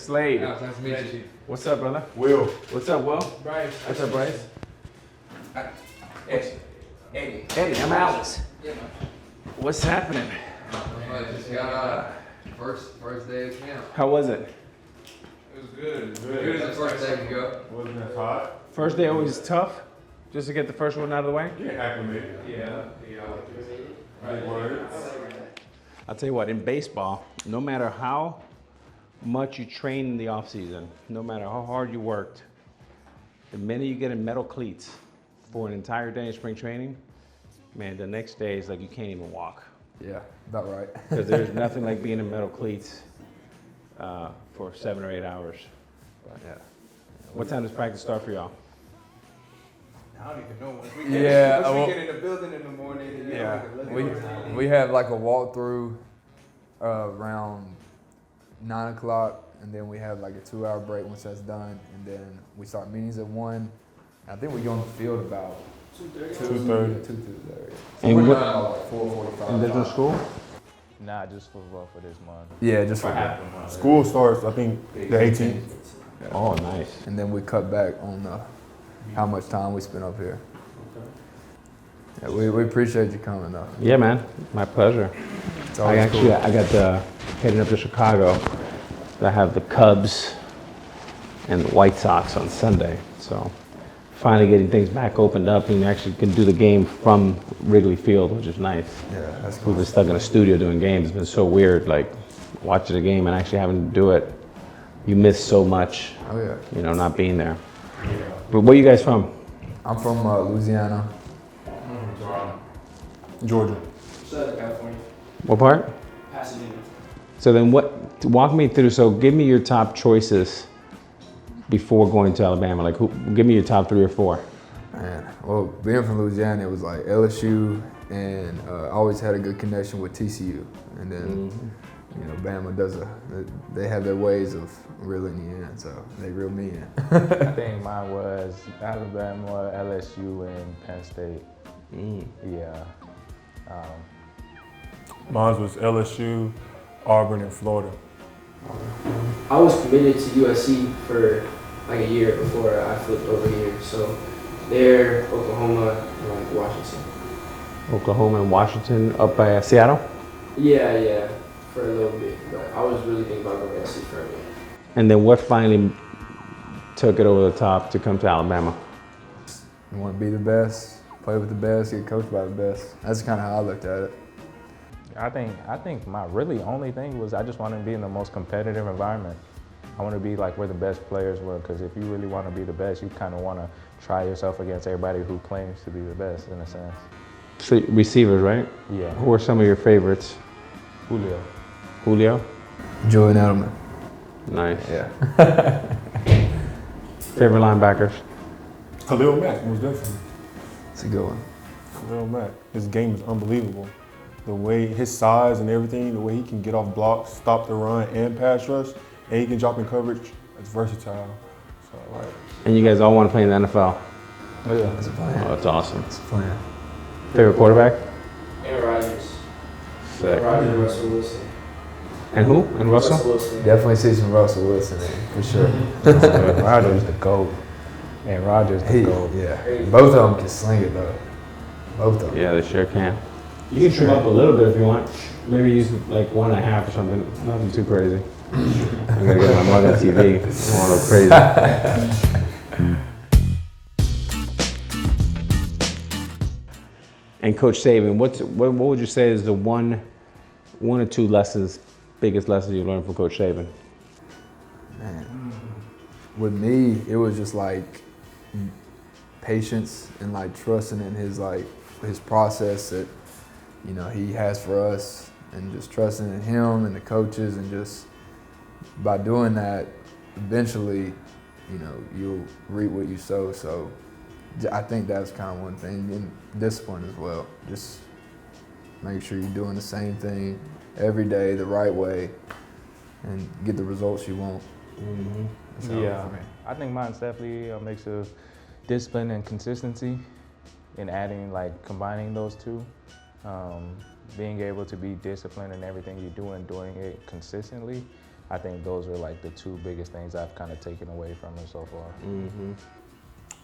Slade. Nice to meet you. What's up, brother? Will. What's up, Will? Bryce. What's up, Bryce? Eddie. I'm Alex. Yeah, man. What's happening? I just got out. First day of camp. How was it? It was good. Good as the first day could go. Wasn't that hot? First day always tough, just to get the first one out of the way? Yeah, acclimated. Yeah. Big words. I'll tell you what, in baseball, no matter how much you train in the off season, no matter how hard you worked, the minute you get in metal cleats for an entire day of spring training, man, the next day is like you can't even walk. Yeah, about right. Because there's nothing like being in metal cleats for 7 or 8 hours. But, Yeah. what time does practice start for y'all? I don't even know. Once we get in the building in the morning, and Yeah, we have like a walkthrough around 9 o'clock, and then we have like a 2-hour break once that's done, and then we start meetings at 1. I think we go on the field about 2:30. 2:30. And We're what- done about, like 4:45. And there's no school? Nah, just football for this month. Yeah, just for that. School starts, I think, the 18th. Oh, nice. And then we cut back on how much time we spend up here. Yeah, we appreciate you coming though. Yeah, man, my pleasure. It's always cool. I got heading up to Chicago. I have the Cubs and the White Sox on Sunday. So finally getting things back opened up and you actually can do the game from Wrigley Field, which is nice. Yeah, that's We've cool. been stuck in a studio doing games. It's been so weird, like watching a game and actually having to do it. You miss so much, Oh yeah. you know, not being there. But where you guys from? I'm from Louisiana. Georgia. Southern California, What part? Pasadena. So then walk me through, so give me your top choices before going to Alabama. Like give me your top 3 or 4. Man, well, being from Louisiana, it was like LSU, and I always had a good connection with TCU. And then, you know, Bama they have their ways of reeling you in, so they reel me in. I think mine was Alabama, LSU, and Penn State. Yeah. Mine was LSU, Auburn, and Florida. I was committed to USC for like a year before I flipped over here. So there, Oklahoma, and like Washington. Oklahoma and Washington up by Seattle? Yeah, for a little bit. But I was really thinking about going to SC for a minute. And then what finally took it over the top to come to Alabama? You want to be the best, play with the best, get coached by the best. That's kind of how I looked at it. I think my really only thing was I just wanted to be in the most competitive environment. I want to be like where the best players were, because if you really want to be the best, you kind of want to try yourself against everybody who claims to be the best, in a sense. So, receivers, right? Yeah. Who are some of your favorites? Julio. Julio? Julian Edelman. Nice. Yeah. Favorite linebackers? Khalil Mack, most definitely. It's a good one. Khalil Mack. His game is unbelievable. The way his size and everything, the way he can get off blocks, stop the run, and pass rush, and he can drop in coverage. It's versatile. So I like it. And you guys all want to play in the NFL? Yeah. That's a plan. Oh, that's awesome. It's a plan. Favorite quarterback? Aaron Rodgers. Sick. Rodgers, Russell Wilson. And who? And Russell? Wilson. Definitely see some Russell Wilson in, for sure. Rodgers the GOAT. And Rodgers the GOAT. Yeah. Both of them can sling it though. Both of them. Yeah, they sure can. You can trim up a little bit if you want. Maybe use like 1.5 or something. Nothing too crazy. I'm gonna get my mother on TV. I want to look crazy. And Coach Saban, what would you say is the one or two biggest lessons you learned from Coach Saban? Man, with me, it was just like patience and like trusting in his process that, you know, he has for us, and just trusting in him and the coaches, and just by doing that, eventually, you know, you'll reap what you sow. So I think that's kind of one thing, and discipline as well. Just make sure you're doing the same thing every day the right way and get the results you want. That's how it Yeah, for me. I think mine's definitely a mix of discipline and consistency, and combining those two. Being able to be disciplined in everything you do and doing it consistently, I think those are like the two biggest things I've kind of taken away from it so far.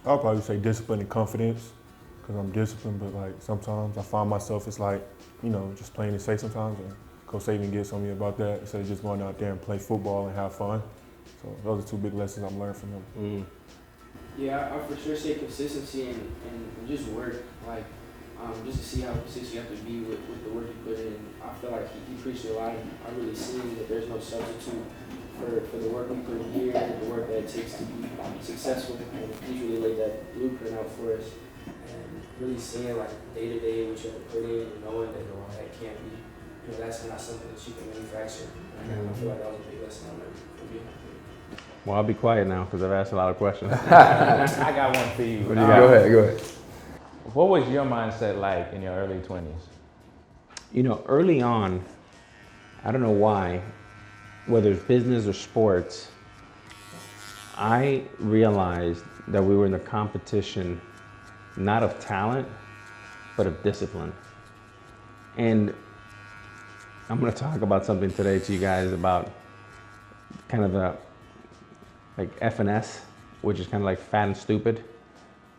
I'll probably say discipline and confidence, because I'm disciplined, but like sometimes I find myself, it's like, you know, just playing it safe sometimes, and Coach Saban gets on me about that instead of just going out there and play football and have fun. So those are two big lessons I've learned from him. Yeah, I for sure say consistency and just work, like just to see how consistent you have to be with the work you put in. I feel like he preached a lot, and I really seen that there's no substitute for the work we put in here and the work that it takes to be successful. And he's really laid that blueprint out for us, and really seeing like day to day what you have to put in, and knowing that that can't be, that's not something that you can manufacture. And I feel like that was a big lesson I learned from being here. Well, I'll be quiet now because I've asked a lot of questions. I got one for you. Go ahead. What was your mindset like in your early 20s? Early on, I don't know why, whether it's business or sports, I realized that we were in the competition, not of talent, but of discipline. And I'm going to talk about something today to you guys about kind of the like F&S, which is kind of like fat and stupid.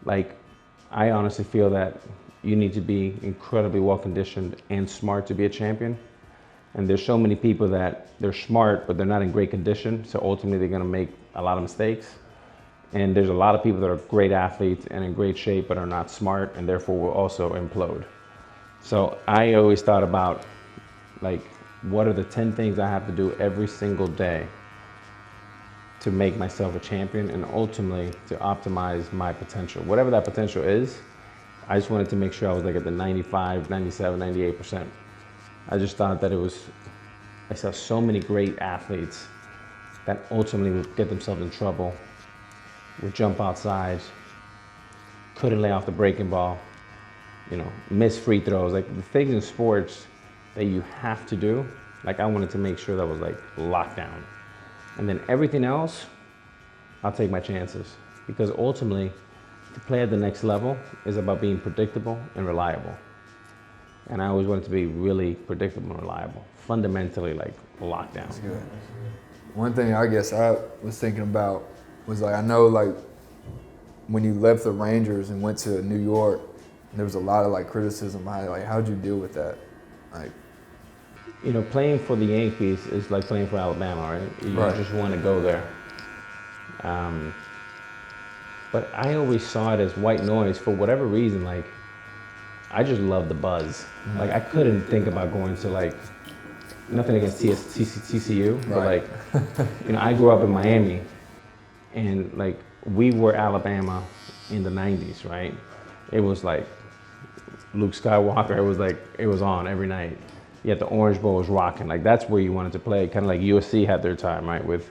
Like, I honestly feel that you need to be incredibly well conditioned and smart to be a champion. And there's so many people that they're smart, but they're not in great condition. So ultimately they're gonna make a lot of mistakes. And there's a lot of people that are great athletes and in great shape, but are not smart, and therefore will also implode. So I always thought about, like, what are the 10 things I have to do every single day to make myself a champion and ultimately to optimize my potential. Whatever that potential is, I just wanted to make sure I was like at the 95, 97, 98%. I just thought that I saw so many great athletes that ultimately would get themselves in trouble, would jump outside, couldn't lay off the breaking ball, miss free throws, like the things in sports that you have to do. Like, I wanted to make sure that was like locked down. And then everything else, I'll take my chances, because ultimately to play at the next level is about being predictable and reliable. And I always wanted to be really predictable and reliable, fundamentally like locked down. That's good. One thing I guess I was thinking about was, like, I know, like, when you left the Rangers and went to New York, there was a lot of like criticism behind it. Like, how'd you deal with that? Like, playing for the Yankees is like playing for Alabama, right? You just want to go there. But I always saw it as white noise for whatever reason. Like, I just love the buzz. Like, I couldn't think about going to, like, nothing against TCU, but like, I grew up in Miami, and like, we were Alabama in the 90s, right? It was like Luke Skywalker. It was on every night. Yet the Orange Bowl was rocking. Like, that's where you wanted to play. Kind of like USC had their time, right, with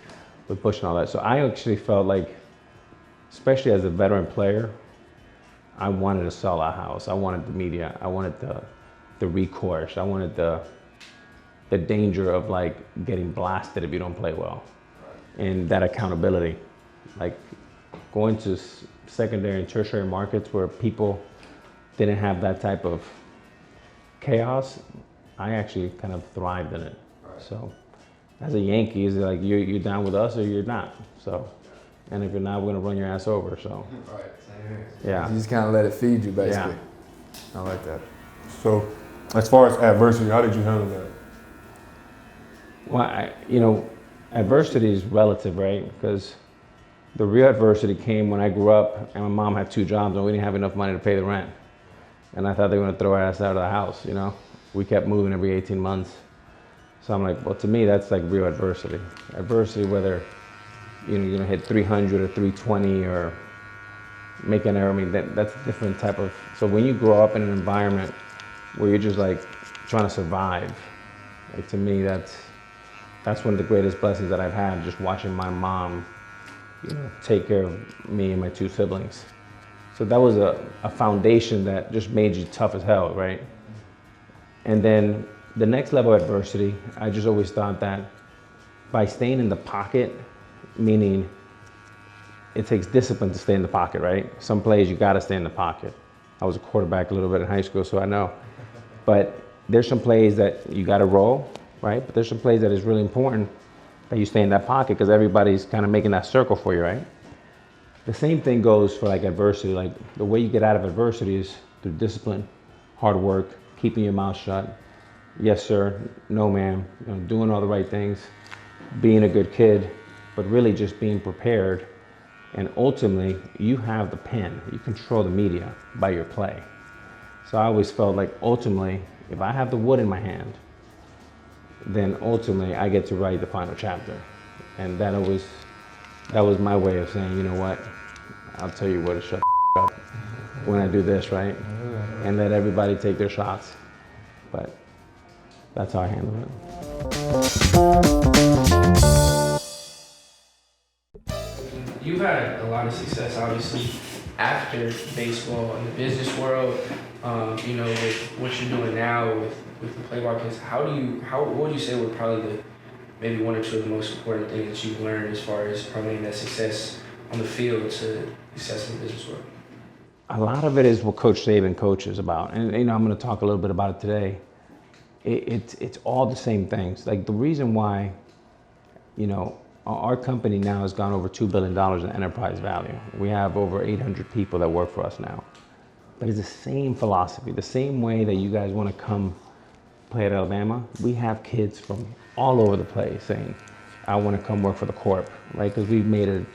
Bush and all that. So I actually felt like, especially as a veteran player, I wanted to sell our house. I wanted the media. I wanted the recourse. I wanted the danger of like getting blasted if you don't play well, and that accountability. Like, going to secondary and tertiary markets where people didn't have that type of chaos, I actually kind of thrived in it. So as a Yankee, it's like you're down with us or you're not. So, and if you're not, we're gonna run your ass over. So yeah, you just kind of let it feed you, basically. Yeah. I like that. So as far as adversity, how did you handle that? Well, adversity is relative, right? Because the real adversity came when I grew up and my mom had 2 jobs and we didn't have enough money to pay the rent. And I thought they were gonna throw our ass out of the house, We kept moving every 18 months. So I'm like, well, to me, that's like real adversity. Adversity, whether you're gonna hit 300 or 320 or make an error, that's a different type of, so when you grow up in an environment where you're just like trying to survive, like, to me, that's one of the greatest blessings that I've had, just watching my mom, take care of me and my 2 siblings. So that was a foundation that just made you tough as hell, right? And then the next level of adversity, I just always thought that by staying in the pocket, meaning it takes discipline to stay in the pocket, right? Some plays you gotta stay in the pocket. I was a quarterback a little bit in high school, so I know. But there's some plays that you gotta roll, right? But there's some plays that is really important But you stay in that pocket because everybody's kind of making that circle for you, right? The same thing goes for like adversity. Like the way you get out of adversity is through discipline, hard work, keeping your mouth shut. Yes, sir. No, ma'am. You know, doing all the right things, being a good kid, but really just being prepared. And ultimately, you have the pen. You control the media by your play. So I always felt like ultimately, if I have the wood in my hand, then ultimately I get to write the final chapter. And that was my way of saying, you know what, I'll tell you where to shut the up when I do this, right? And let everybody take their shots. But that's how I handle it. You've had a lot of success, obviously, after baseball in the business world. You know, with what you're doing now with the play-by kids. What would you say were probably maybe one or two of the most important things that you've learned as far as probably that success on the field to success in the business world? A lot of it is what Coach Saban coaches about, and you know, I'm going to talk a little bit about it today. It's all the same things. Like the reason why, you know, our company now has gone over $2 billion in enterprise value. We have over 800 people that work for us now. But it's the same philosophy, the same way that you guys want to come play at Alabama. We have kids from all over the place saying, I want to come work for the Corp, right? Because we've made it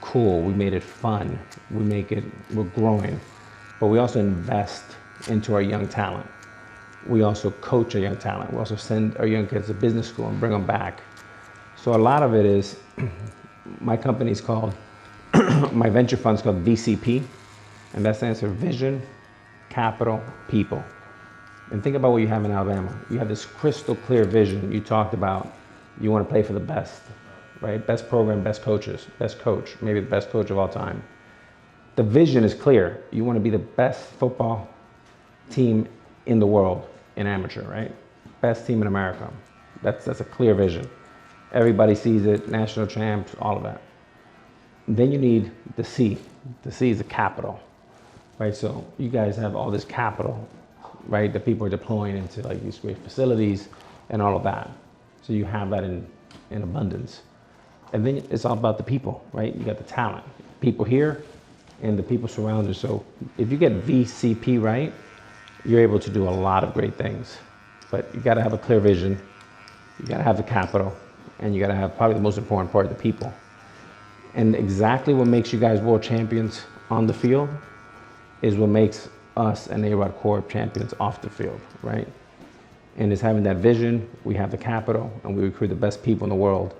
cool, we made it fun, we're growing. But we also invest into our young talent. We also coach our young talent. We also send our young kids to business school and bring them back. So a lot of it is, my company's called, my venture fund's called VCP, and that stands for Vision, Capital, People. And think about what you have in Alabama. You have this crystal clear vision. You talked about you want to play for the best, right? Best program, best coaches, best coach, maybe the best coach of all time. The vision is clear. You want to be the best football team in the world in amateur, right? Best team in America. That's a clear vision. Everybody sees it, national champs, all of that. Then you need the C. The C is the capital, right? So you guys have all this capital, right? That people are deploying into like these great facilities and all of that. So you have that in abundance. And then it's all about the people, right? You got the talent, people here and the people surrounding you. So if you get VCP right, you're able to do a lot of great things. But you gotta have a clear vision, you gotta have the capital, and you gotta have probably the most important part, the people. And exactly what makes you guys world champions on the field is what makes us and A-Rod Corp champions off the field, right? And it's having that vision, we have the capital, and we recruit the best people in the world.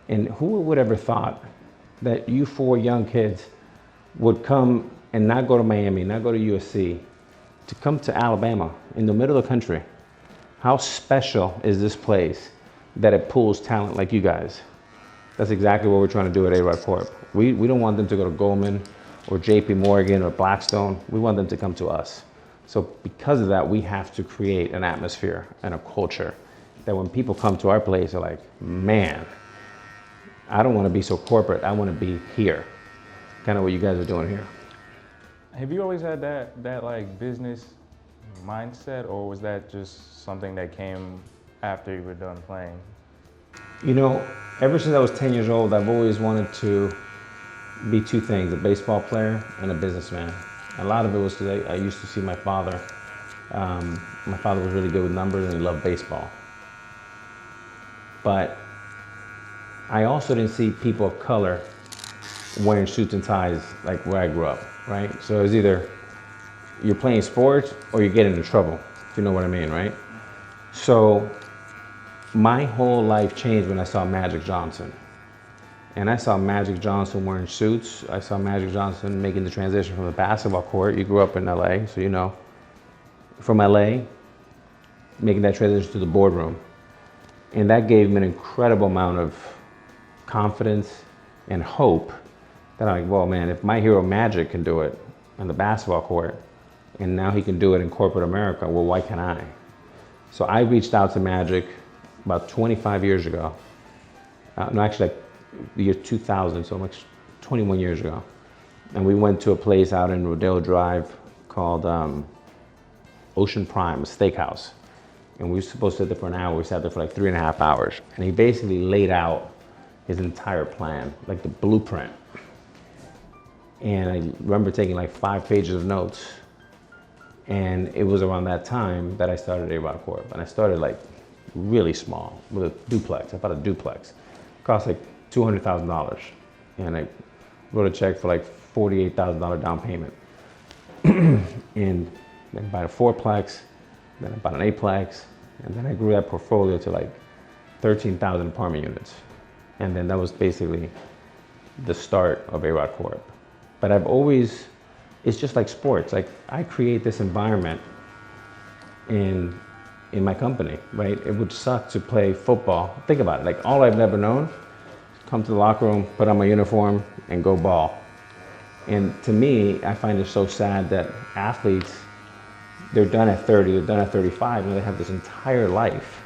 And who would ever thought that you four young kids would come and not go to Miami, not go to USC, to come to Alabama in the middle of the country? How special is this place that it pulls talent like you guys? That's exactly what we're trying to do at A-Rod Corp. We don't want them to go to Goldman or JP Morgan or Blackstone. We want them to come to us. So because of that, we have to create an atmosphere and a culture that when people come to our place, they're like, man, I don't want to be so corporate. I want to be here. Kind of what you guys are doing here. Have you always had that like business mindset, or was that just something that came after you were done playing? You know, ever since I was 10 years old, I've always wanted to be two things, a baseball player and a businessman. A lot of it was because I used to see my father. My father was really good with numbers and he loved baseball. But I also didn't see people of color wearing suits and ties like where I grew up, right? So it was either you're playing sports or you get into trouble, if you know what I mean, right? So my whole life changed when I saw Magic Johnson. And I saw Magic Johnson wearing suits. I saw Magic Johnson making the transition from the basketball court. You grew up in LA, so you know. From LA, making that transition to the boardroom. And that gave me an incredible amount of confidence and hope that I'm like, well, man, if my hero Magic can do it on the basketball court, and now he can do it in corporate America, well, why can't I? So I reached out to Magic about 25 years ago. No, actually, like the year 2000, so like 21 years ago. And we went to a place out in Rodeo Drive called Ocean Prime, a steakhouse. and we were supposed to sit there for an hour. We sat there for like 3.5 hours, and he basically laid out his entire plan, like the blueprint. And I remember taking like 5 pages of notes, and it was around that time that I started A-Rod Corp. And I started like really small with a duplex. I bought a duplex. It cost like $200,000, and I wrote a check for like $48,000 down payment. And then I bought a 4-plex, then I bought an 8-plex, and then I grew that portfolio to like 13,000 apartment units. And then that was basically the start of A-Rod Corp. But I've always, it's just like sports. Like I create this environment in my company, right? It would suck to play football. Think about it, like all I've never known, come to the locker room, put on my uniform, and go ball. And to me, I find it so sad that athletes, they're done at 30, they're done at 35, and they have this entire life,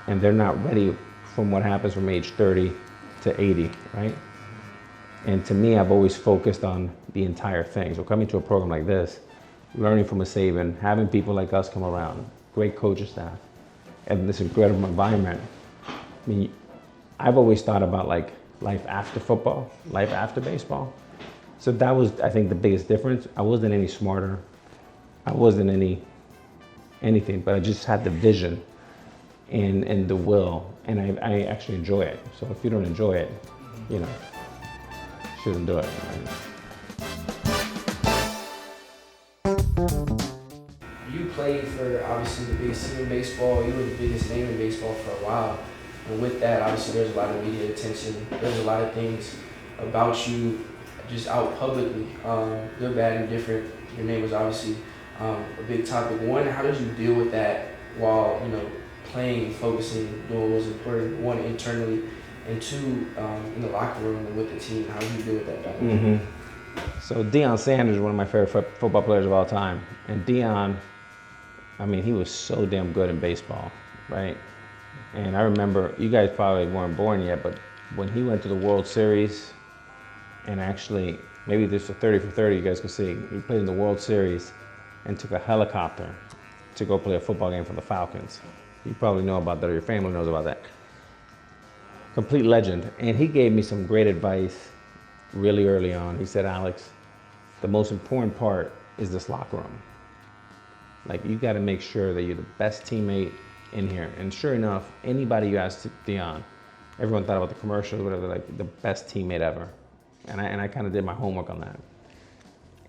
and they're not ready from what happens from age 30 to 80, right? And to me, I've always focused on the entire thing. So coming to a program like this, learning from a Saban, having people like us come around, great coaching staff, and this incredible environment. I mean, I've always thought about like life after football, life after baseball. So that was, I think, the biggest difference. I wasn't any smarter. I wasn't anything, but I just had the vision and the will, and I actually enjoy it. So if you don't enjoy it, you know, shouldn't do it. You played for obviously the biggest team in baseball. You were the biggest name in baseball for a while. And with that, obviously, there's a lot of media attention. There's a lot of things about you just out publicly, good, bad, and different. Your name was obviously a big topic. One, how did you deal with that while, you know, playing, focusing, doing what was important? One, internally, and two, in the locker room and with the team. How did you deal with that dynamic? So Dion Sanders is one of my favorite football players of all time. And Dion, I mean, he was so damn good in baseball, right? And I remember, you guys probably weren't born yet, but when he went to the World Series, and actually, maybe this is 30 for 30, you guys can see, he played in the World Series and took a helicopter to go play a football game for the Falcons. You probably know about that, or your family knows about that. Complete legend. And he gave me some great advice really early on. He said, Alex, the most important part is this locker room. Like, you gotta make sure that you're the best teammate in here. And sure enough, anybody you asked Dion, everyone thought about the commercials, whatever, like the best teammate ever. And I kind of did my homework on that.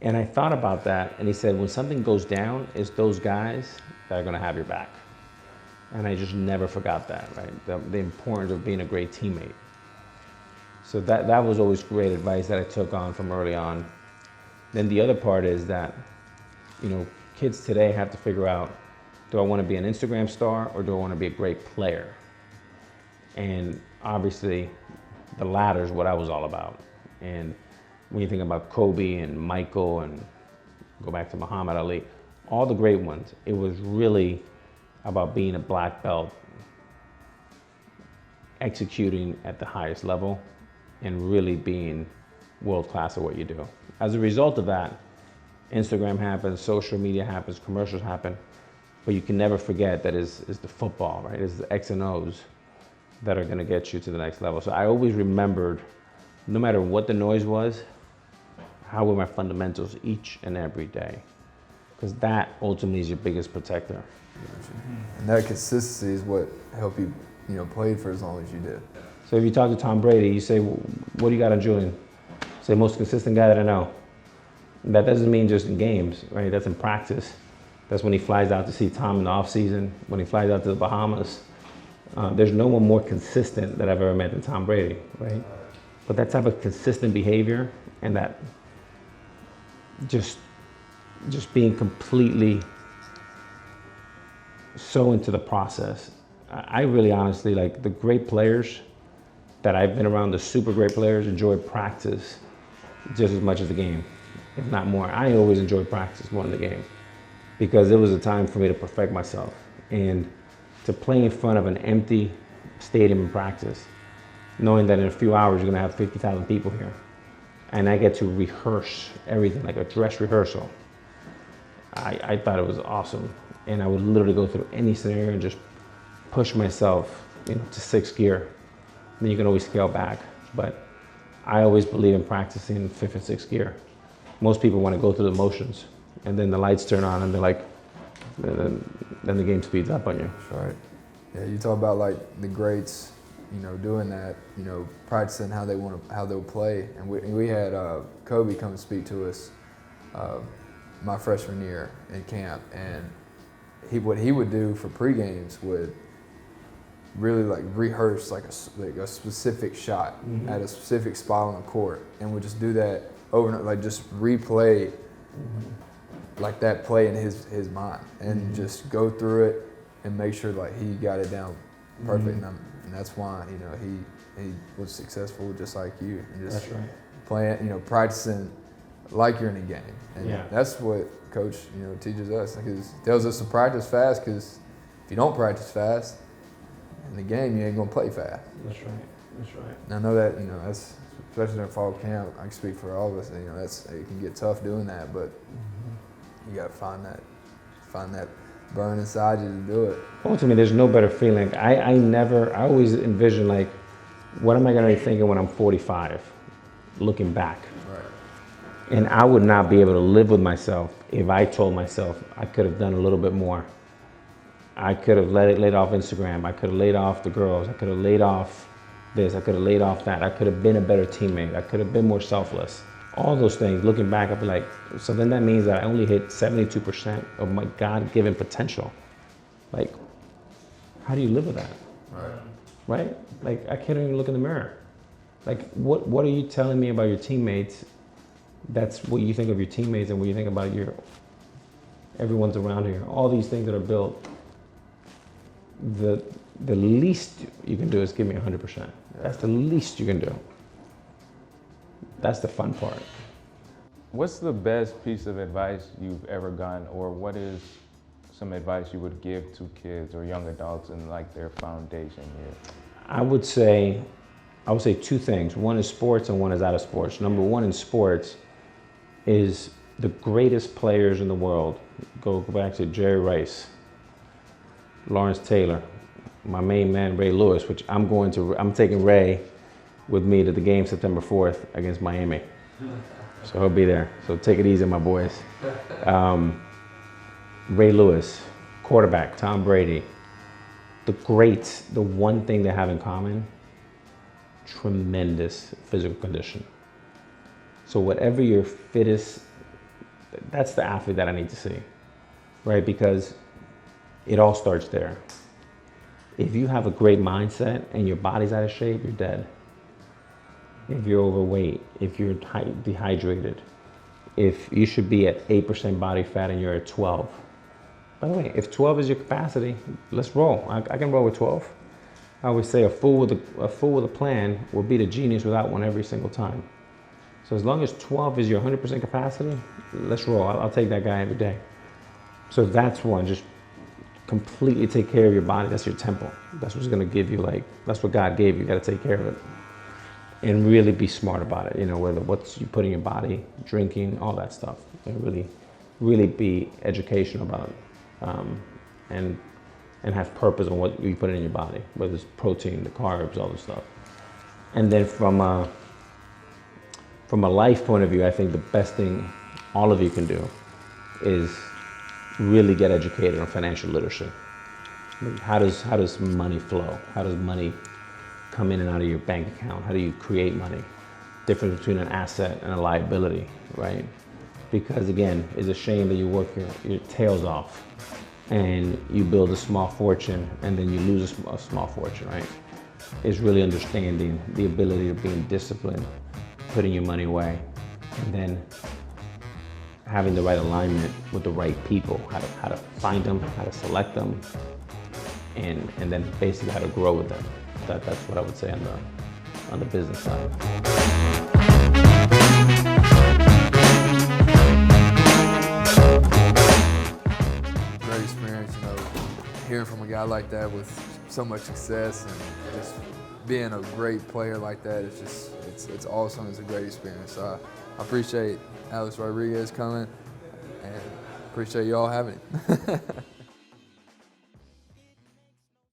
And I thought about that, and he said, when something goes down, it's those guys that are gonna have your back. And I just never forgot that, right? The importance of being a great teammate. So that was always great advice that I took on from early on. Then the other part is that, you know, kids today have to figure out, do I want to be an Instagram star or do I want to be a great player? And obviously, the latter is what I was all about. And when you think about Kobe and Michael and go back to Muhammad Ali, all the great ones, it was really about being a black belt, executing at the highest level, and really being world-class at what you do. As a result of that, Instagram happens, social media happens, commercials happen, but you can never forget that is the football, right? It's the X and O's that are gonna get you to the next level. So I always remembered, no matter what the noise was, how were my fundamentals each and every day? Because that ultimately is your biggest protector. And that consistency is what helped you, you know, play for as long as you did. So if you talk to Tom Brady, you say, what do you got on Julian? Say, most consistent guy that I know. That doesn't mean just in games, right? That's in practice. That's when he flies out to see Tom in the off season, when he flies out to the Bahamas. There's no one more consistent that I've ever met than Tom Brady, right? But that type of consistent behavior and that just being completely so into the process. I really honestly, like, the great players that I've been around, the super great players, enjoy practice just as much as the game, if not more. I always enjoy practice more than the game because it was a time for me to perfect myself and to play in front of an empty stadium in practice, knowing that in a few hours you're gonna have 50,000 people here. And I get to rehearse everything, like a dress rehearsal. I thought it was awesome. and I would literally go through any scenario and just push myself, to 6th gear. Then you can always scale back. But I always believe in practicing in 5th and 6th gear. Most people want to go through the motions, and then the lights turn on, and they're like, then the game speeds up on you. That's right. Yeah, you talk about like the greats, doing that, practicing how they'll play. And we had Kobe come and speak to us my freshman year in camp, and what he would do for pre-games would really like rehearse like a specific shot at a specific spot on the court, and would just do that over and over, like just replay like that play in his mind, and just go through it and make sure like he got it down perfect. And that's why he was successful just like you, and just playing, practicing like you're in a game. And that's what Coach teaches us, because he tells us to practice fast, because if you don't practice fast in the game, you ain't gonna play fast. That's right. And I know that that's, especially in fall camp, I can speak for all of us. It can get tough doing that, but you gotta find that burn inside you to do it. Ultimately, there's no better feeling. I always envision like, what am I gonna be thinking when I'm 45, looking back? Right. And I would not be able to live with myself if I told myself I could have done a little bit more. I could have laid off Instagram. I could have laid off the girls. I could have laid off this. I could have laid off that. I could have been a better teammate. I could have been more selfless. All those things, looking back, I'd be like, so then that means that I only hit 72% of my God-given potential. Like, how do you live with that? Right? Like, I can't even look in the mirror. Like, what are you telling me about your teammates? That's what you think of your teammates, and what you think about everyone's around here. All these things that are built. The least you can do is give me 100%. That's the least you can do. That's the fun part. What's the best piece of advice you've ever gotten, or what is some advice you would give to kids or young adults in like their foundation year? I would say 2 things. One is sports and one is out of sports. Number one in sports is the greatest players in the world. Go back to Jerry Rice, Lawrence Taylor, my main man Ray Lewis, which I'm taking Ray with me to the game September 4th against Miami. So he'll be there. So take it easy, my boys. Ray Lewis, quarterback, Tom Brady. The greats, the one thing they have in common, tremendous physical condition. So whatever your fittest, that's the athlete that I need to see, right? Because it all starts there. If you have a great mindset and your body's out of shape, you're dead. If you're overweight, if you're dehydrated, if you should be at 8% body fat and you're at 12. By the way, if 12 is your capacity, let's roll. I can roll with 12. I always say a fool with a plan will beat a genius without one every single time. So as long as 12 is your 100% capacity, let's roll. I'll take that guy every day. So that's one, just completely take care of your body. That's your temple. That's what's gonna give you, that's what God gave you. You gotta take care of it. And really be smart about it, whether what you put in your body, drinking, all that stuff. And really be educational about it. And have purpose on what you put in your body, whether it's protein, the carbs, all this stuff. And then from a life point of view, I think the best thing all of you can do is really get educated on financial literacy. How does money flow? How does money come in and out of your bank account? How do you create money? Difference between an asset and a liability, right? Because again, it's a shame that you work your tails off and you build a small fortune and then you lose a small fortune, right? It's really understanding the ability of being disciplined, putting your money away, and then having the right alignment with the right people, how to find them, how to select them, and then basically how to grow with them. That's what I would say on the business side. Great experience, hearing from a guy like that with so much success and just being a great player like that. It's awesome. It's a great experience. So I appreciate Alex Rodriguez coming, and appreciate y'all having him.